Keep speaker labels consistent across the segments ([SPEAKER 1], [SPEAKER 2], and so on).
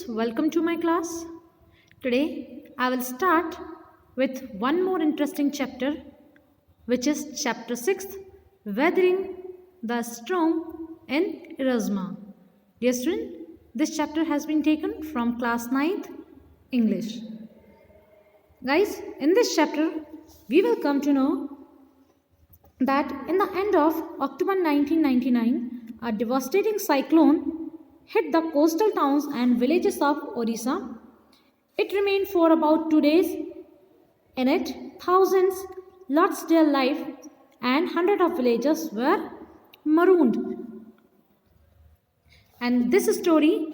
[SPEAKER 1] welcome to my class. Today I will start with one more interesting chapter, which is chapter 6, Weathering the Storm in Erasmus. Dear student, this chapter has been taken from class 9th English. Guys, in this chapter we will come to know that in the end of October 1999, a devastating cyclone hit the coastal towns and villages of Odisha. It remained for about 2 days. In it, thousands lost their life and hundreds of villages were marooned. And this story,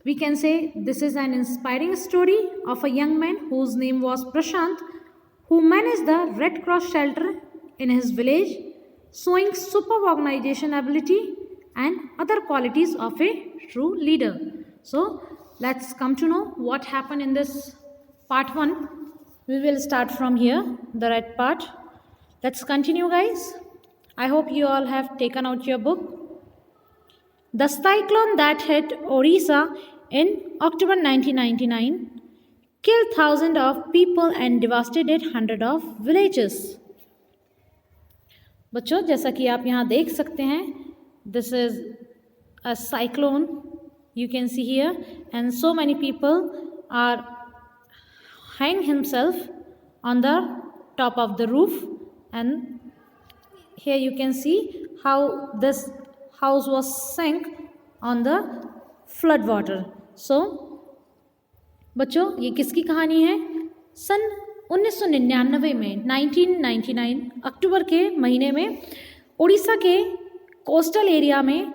[SPEAKER 1] we can say this is an inspiring story of a young man whose name was Prashant, who managed the Red Cross shelter in his village, showing superb organization ability and other qualities of a true leader. So let's come to know what happened in this part 1. We will start from here, the red part. Let's continue, guys. I hope you all have taken out your book. The cyclone that hit Odisha in October 1999 killed thousands of people and devastated hundreds of villages. बच्चों, जैसा कि आप यहाँ देख सकते हैं, this is a cyclone you can see here, and so many people are hanging himself on the top of the roof, and here you can see how this house was sank on the flood water. So बच्चों, ये किसकी कहानी है? सन 1999 में 1999 अक्टूबर के महीने में उड़ीसा के कोस्टल एरिया में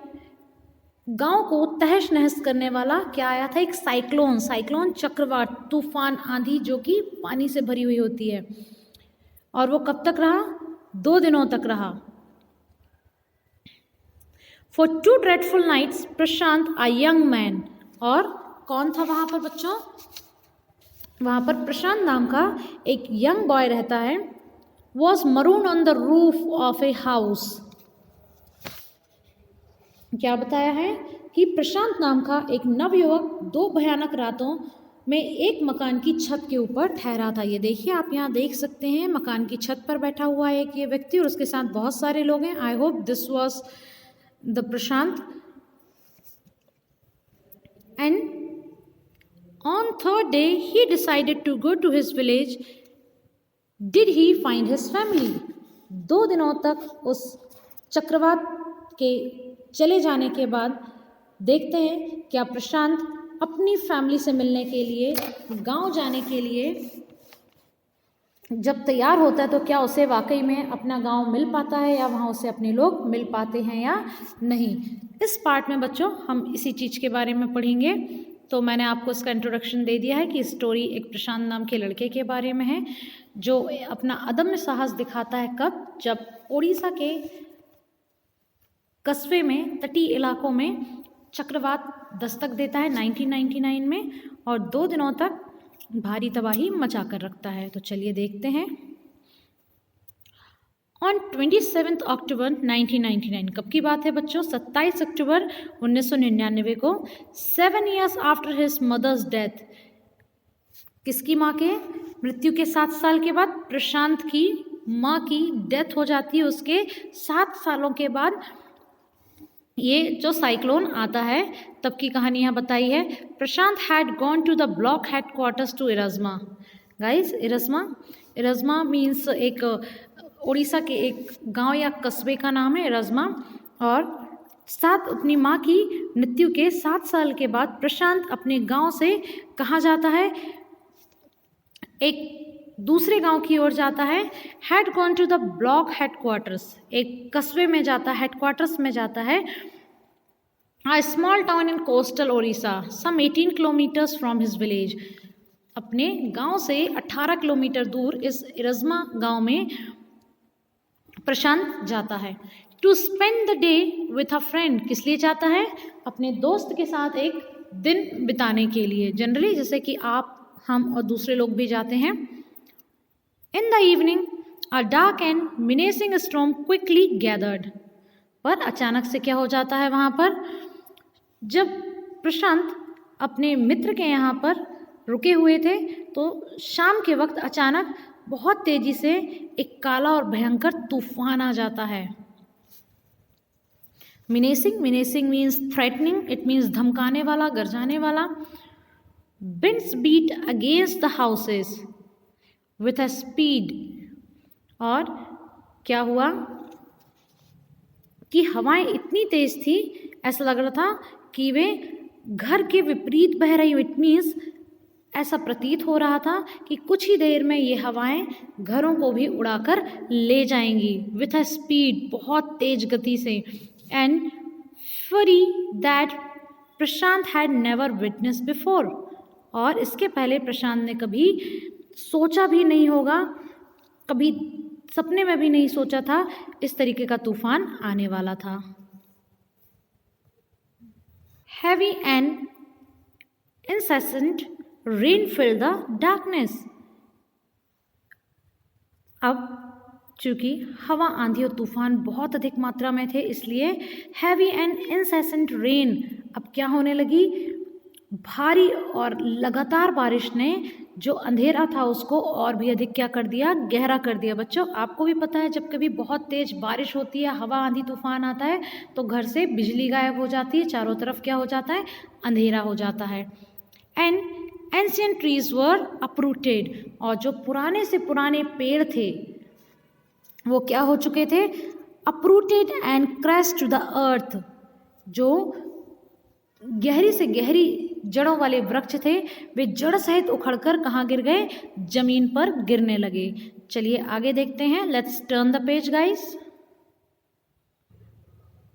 [SPEAKER 1] गांव को तहस नहस करने वाला क्या आया था? एक साइक्लोन चक्रवात, तूफान, आंधी जो कि पानी से भरी हुई होती है। और वो कब तक रहा? 2 दिनों तक रहा। For 2 dreadful nights, Prashant a young man, और कौन था वहां पर बच्चों? वहां पर प्रशांत नाम का एक यंग बॉय रहता है। Was maroon on the roof of a house. क्या बताया है कि प्रशांत नाम का एक नवयुवक 2 भयानक रातों में एक मकान की छत के ऊपर ठहरा था। ये देखिए, आप यहाँ देख सकते हैं, मकान की छत पर बैठा हुआ है एक ये व्यक्ति और उसके साथ बहुत सारे लोग हैं। I hope this was the Prashant. And on 3rd day, he decided to go to his village. Did he find his family? 2 दिनों तक उस चक्रवात के चले जाने के बाद देखते हैं क्या प्रशांत अपनी फैमिली से मिलने के लिए गांव जाने के लिए जब तैयार होता है तो क्या उसे वाकई में अपना गांव मिल पाता है या वहां उसे अपने लोग मिल पाते हैं या नहीं। इस पार्ट में बच्चों हम इसी चीज़ के बारे में पढ़ेंगे। तो मैंने आपको इसका इंट्रोडक्शन दे दिया है कि स्टोरी एक प्रशांत नाम के लड़के के बारे में है जो अपना अदम्य साहस दिखाता है। कब? जब ओडिशा के कस्बे में, तटीय इलाकों में चक्रवात दस्तक देता है 1999 में और 2 दिनों तक भारी तबाही मचा कर रखता है। तो चलिए देखते हैं। ऑन 27 अक्टूबर 1999, कब की बात है बच्चों? 27 अक्टूबर 1999 को, 7 years after his mother's death. किसकी माँ के मृत्यु के 7 साल के बाद प्रशांत की माँ की डेथ हो जाती है। उसके 7 सालों के बाद ये जो साइक्लोन आता है तब की कहानी यहाँ बताई है। Prashant had gone to the block headquarters to Ersama. Guys, Ersama means एक उड़ीसा के एक गांव या कस्बे का नाम है इरस्मा। और अपनी माँ की मृत्यु के 7 साल के बाद प्रशांत अपने गांव से कहाँ जाता है? एक दूसरे गांव की ओर जाता है। Had gone to the block headquarters, एक कस्बे में जाता है, हेडक्वार्टर्स में जाता है। A small town in coastal Odisha, some 18 kilometres from his village. अपने गांव से 18 किलोमीटर दूर इस इरस्मा गांव में प्रशांत जाता है। To spend the day with a friend, किस लिए जाता है? अपने दोस्त के साथ एक दिन बिताने के लिए। जनरली जैसे कि आप, हम और दूसरे लोग भी जाते हैं। In the evening a dark and menacing storm quickly gathered. पर अचानक से क्या हो जाता है वहाँ पर? जब प्रशांत अपने मित्र के यहाँ पर रुके हुए थे तो शाम के वक्त अचानक बहुत तेजी से एक काला और भयंकर तूफान आ जाता है। मिनेसिंग मीन्स थ्रेटनिंग, इट मीन्स धमकाने वाला, गरजाने वाला। Winds beat against the houses with a speed, और क्या हुआ कि हवाएं इतनी तेज थी ऐसा लग रहा था कि वे घर के विपरीत बह रही। इट मीन्स ऐसा प्रतीत हो रहा था कि कुछ ही देर में ये हवाएं घरों को भी उड़ाकर ले जाएंगी। विथ अ स्पीड, बहुत तेज गति से। And fury that Prashant had never witness before, और इसके पहले प्रशांत ने कभी सोचा भी नहीं होगा, कभी सपने में भी नहीं सोचा था इस तरीके का तूफान आने वाला था। Heavy and incessant rain filled the darkness. अब चूँकि हवा, आंधी और तूफान बहुत अधिक मात्रा में थे, इसलिए हैवी एंड incessant रेन अब क्या होने लगी, भारी और लगातार बारिश ने जो अंधेरा था उसको और भी अधिक क्या कर दिया, गहरा कर दिया। बच्चों, आपको भी पता है जब कभी बहुत तेज बारिश होती है, हवा आंधी तूफान आता है तो घर से बिजली गायब हो जाती है, चारों तरफ क्या हो जाता है, अंधेरा हो जाता है। And ancient trees were uprooted, और जो पुराने से पुराने पेड़ थे वो क्या हो चुके थे, uprooted and crashed to the earth. जो गहरी से गहरी जड़ों वाले वृक्ष थे वे जड़ सहित उखड़कर कहाँ गिर गए, जमीन पर गिरने लगे। चलिए आगे देखते हैं। Let's turn the page guys.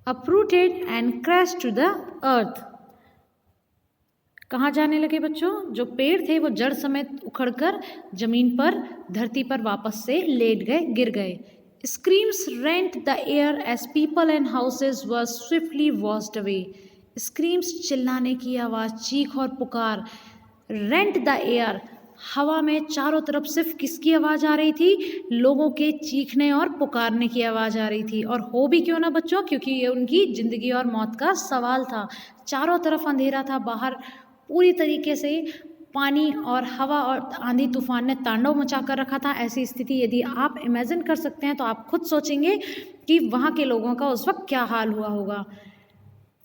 [SPEAKER 1] Uprooted and crashed to the earth, कहाँ जाने लगे बच्चों, जो पेड़ थे वो जड़ समेत उखड़कर जमीन पर, धरती पर वापस से लेट गए, गिर गए। Screams rent the air as people and houses were swiftly washed away. Screams, चिल्लाने की आवाज़, चीख और पुकार। रेंट द एयर, हवा में चारों तरफ सिर्फ किसकी आवाज़ आ रही थी, लोगों के चीखने और पुकारने की आवाज़ आ रही थी। और हो भी क्यों ना बच्चों, क्योंकि ये उनकी ज़िंदगी और मौत का सवाल था। चारों तरफ अंधेरा था, बाहर पूरी तरीके से पानी और हवा और आंधी तूफान ने तांडव मचा कर रखा था। ऐसी स्थिति यदि आप इमेजिन कर सकते हैं तो आप खुद सोचेंगे कि वहाँ के लोगों का उस वक्त क्या हाल हुआ होगा।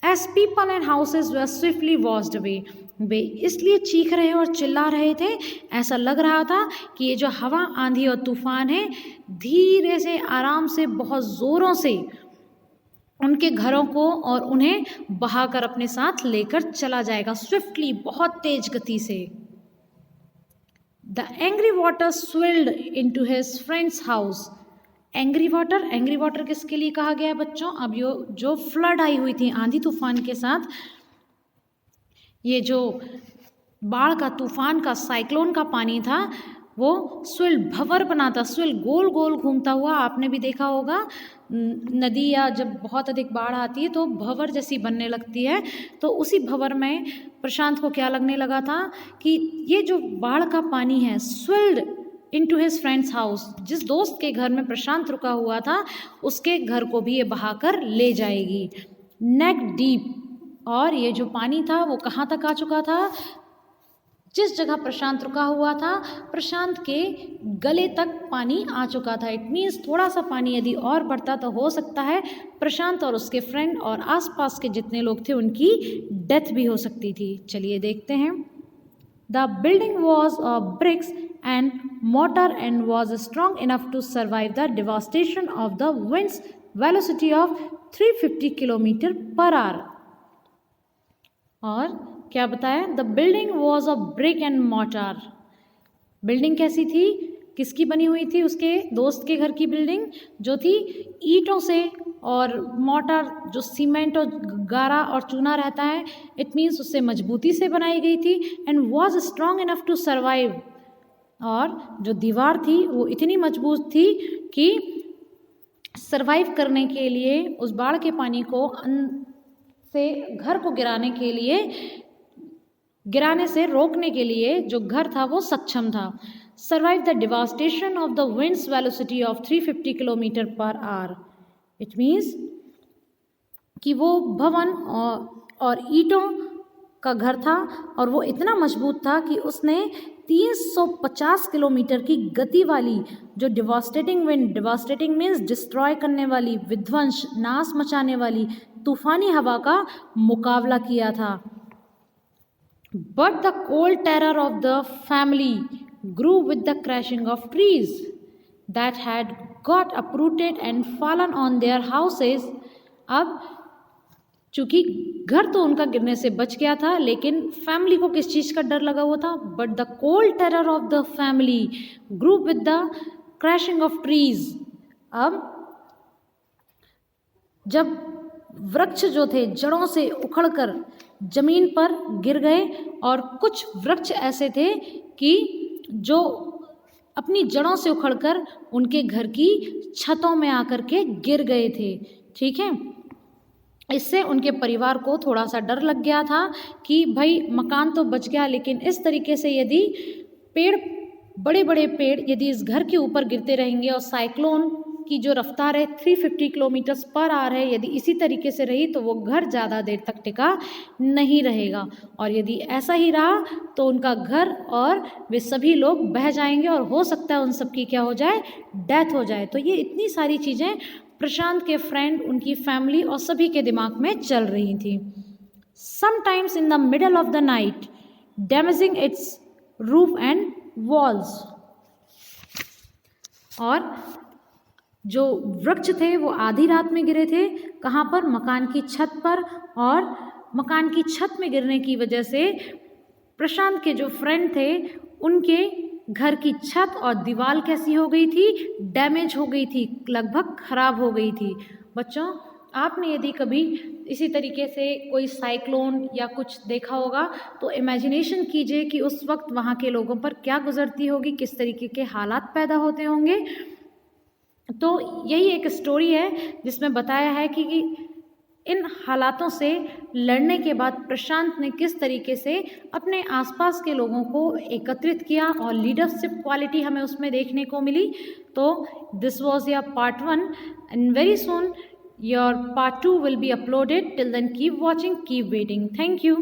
[SPEAKER 1] As people and houses were swiftly washed away, वे इसलिए चीख रहे और चिल्ला रहे थे, ऐसा लग रहा था कि ये जो हवा, आंधी और तूफान है धीरे से, आराम से, बहुत ज़ोरों से उनके घरों को और उन्हें बहाकर अपने साथ लेकर चला जाएगा। स्विफ्टली, बहुत तेज गति से। The angry water swirled into his friends house. Angry water किसके लिए कहा गया है बच्चों, अब जो फ्लड आई हुई थी आंधी तूफान के साथ, ये जो बाढ़ का, तूफान का, साइक्लोन का पानी था वो स्विल, भंवर बनाता, स्विल गोल गोल घूमता हुआ। आपने भी देखा होगा नदी या जब बहुत अधिक बाढ़ आती है तो भंवर जैसी बनने लगती है, तो उसी भंवर में प्रशांत को क्या लगने लगा था कि ये जो बाढ़ का पानी है स्विल्ड इनटू हिज फ्रेंड्स हाउस, जिस दोस्त के घर में प्रशांत रुका हुआ था उसके घर को भी ये बहाकर ले जाएगी। नेक डीप, और ये जो पानी था वो कहाँ तक आ चुका था, जिस जगह प्रशांत रुका हुआ था प्रशांत के गले तक पानी आ चुका था। इट मीन्स थोड़ा सा पानी यदि और बढ़ता तो हो सकता है प्रशांत और उसके फ्रेंड और आसपास के जितने लोग थे उनकी डेथ भी हो सकती थी। चलिए देखते हैं। The building was of bricks and mortar and was strong enough to survive the devastation of the winds velocity of 350 kilometre per hour. और क्या बताया, the building was of brick and mortar. Building कैसी थी, किसकी बनी हुई थी, उसके दोस्त के घर की बिल्डिंग जो थी ईंटों से, और मोटर जो सीमेंट और गारा और चूना रहता है, इट मीन्स उससे मजबूती से बनाई गई थी। And was strong enough to survive, और जो दीवार थी वो इतनी मजबूत थी कि सर्वाइव करने के लिए, उस बाढ़ के पानी को से घर को गिराने से रोकने के लिए जो घर था वो सक्षम था। Survive the devastation of the winds velocity of 350 kilometre per our. It means कि वो भवन और ईंटों का घर था और वो इतना मजबूत था कि उसने 350 किलोमीटर की गति वाली जो devastating wind, devastating means destroy करने वाली, विध्वंस, नाश मचाने वाली तूफानी हवा का मुकाबला किया था। But the cold terror of the family grew with the crashing of trees that had got uprooted and fallen on their houses। अब चूंकि घर तो उनका गिरने से बच गया था, लेकिन फैमिली को किस चीज़ का डर लगा हुआ था? But the cold terror of the family grew with the crashing of trees. अब जब वृक्ष जो थे जड़ों से उखड़कर जमीन पर गिर गए, और कुछ वृक्ष ऐसे थे कि जो अपनी जड़ों से उखड़कर उनके घर की छतों में आकर के गिर गए थे। ठीक है, इससे उनके परिवार को थोड़ा सा डर लग गया था कि भाई मकान तो बच गया, लेकिन इस तरीके से यदि पेड़, बड़े बड़े पेड़ यदि इस घर के ऊपर गिरते रहेंगे और साइक्लोन की जो रफ्तार है 350 किलोमीटर पर आवर है, यदि इसी तरीके से रही तो वो घर ज़्यादा देर तक टिका नहीं रहेगा, और यदि ऐसा ही रहा तो उनका घर और वे सभी लोग बह जाएंगे और हो सकता है उन सबकी क्या हो जाए, डेथ हो जाए। तो ये इतनी सारी चीज़ें प्रशांत के फ्रेंड, उनकी फैमिली और सभी के दिमाग में चल रही थी। Sometimes in the middle of the night damaging it's roof and walls. और जो वृक्ष थे वो आधी रात में गिरे थे, कहाँ पर? मकान की छत पर। और मकान की छत में गिरने की वजह से प्रशांत के जो फ्रेंड थे उनके घर की छत और दीवार कैसी हो गई थी? डैमेज हो गई थी, लगभग खराब हो गई थी। बच्चों, आपने यदि कभी इसी तरीके से कोई साइक्लोन या कुछ देखा होगा तो इमेजिनेशन कीजिए कि उस वक्त वहाँ के लोगों पर क्या गुजरती होगी, किस तरीके के हालात पैदा होते होंगे। तो यही एक स्टोरी है जिसमें बताया है कि इन हालातों से लड़ने के बाद प्रशांत ने किस तरीके से अपने आसपास के लोगों को एकत्रित किया और लीडरशिप क्वालिटी हमें उसमें देखने को मिली। तो this was your part 1 and very soon your part 2 will be uploaded. Till then keep watching, keep waiting. Thank you.